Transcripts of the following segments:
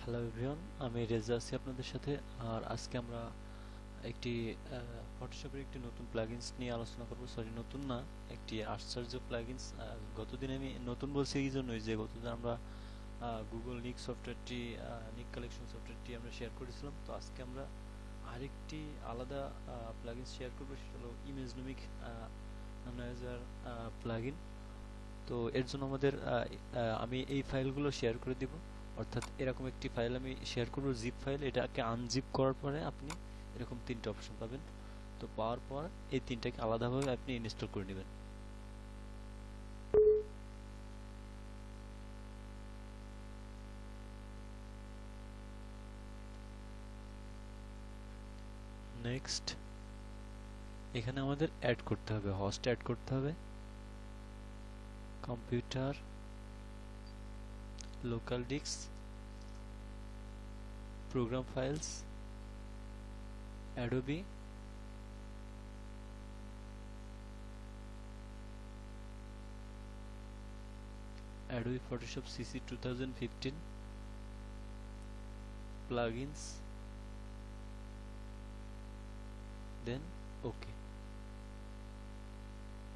Hello everyone, আমি রেজা আছি আপনাদের সাথে। আর আজকে আমরা একটি ফটোশপের একটি নতুন প্লাগইনস নিয়ে আলোচনা করব। সরি, নতুন না, একটি আশ্চর্য প্লাগইনস। গতদিন আমি নতুন বলছি এই জন্যই যে গতদিন আমরা গুগল নিক সফটওয়্যারটি, নিক কালেকশন সফটওয়্যারটি আমরা শেয়ার করেছিলাম। তো আজকে আমরা আরেকটি আলাদা প্লাগইনস শেয়ার করবো, সেটা হলো ইমেজনমিক অ্যানালাইজার প্লাগইন। তো এর জন্য আমাদের আমি এই ফাইলগুলো শেয়ার করে দিব। অর্থাৎ এরকম একটি ফাইল আমি শেয়ার করব, জিপ ফাইল। এটাকে আনজিপ করার পরে আপনি এরকম তিনটা অপশন পাবেন। তো পাওয়ার পর এই তিনটাকে আলাদাভাবে আপনি ইনস্টল করে নেবেন। নেক্সট, এখানে আমাদের অ্যাড করতে হবে, হোস্ট অ্যাড করতে হবে, computer, local disk, program files, Adobe, Adobe Photoshop CC 2015, plugins, then okay.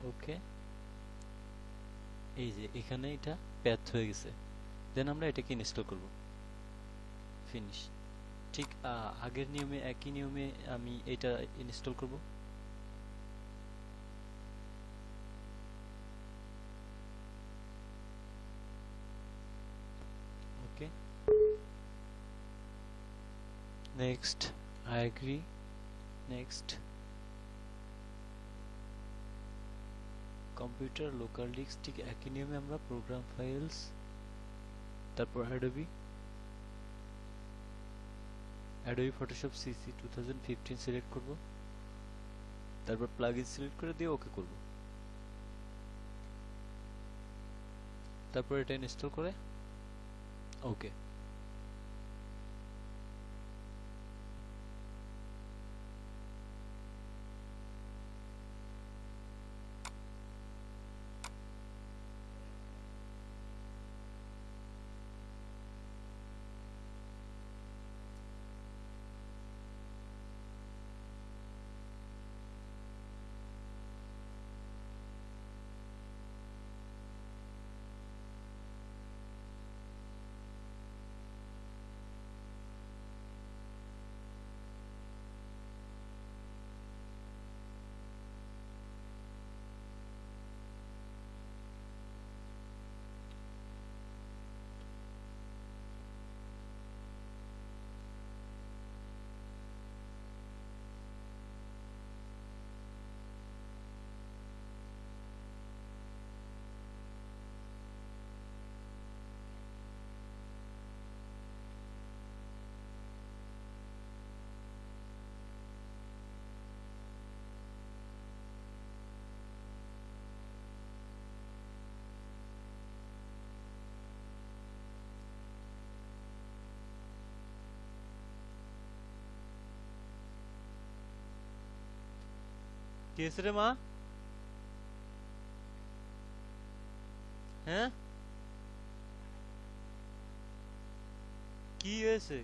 Okay, এই যে এখানে এটা প্যাথ হয়ে গেছে। দেন আমরা এটাকে ইনস্টল করব। ফিনিশ। ঠিক আগের নিয়মে, একই নিয়মে আমি এটা ইনস্টল করব। Okay, next, I agree, next, computer, local disk, ঠিক একই নিয়মে আমরা প্রোগ্রাম ফাইলস, তারপর অ্যাডোবি ফটোশপ সিসি 2015 সিলেক্ট করব, তারপর প্লাগইন সিলেক্ট করে দিয়ে ওকে করব। তারপর এটা ইনস্টল করে ওকে। কি হয়েছে রে মা? হ্যাঁ, কি হয়েছে?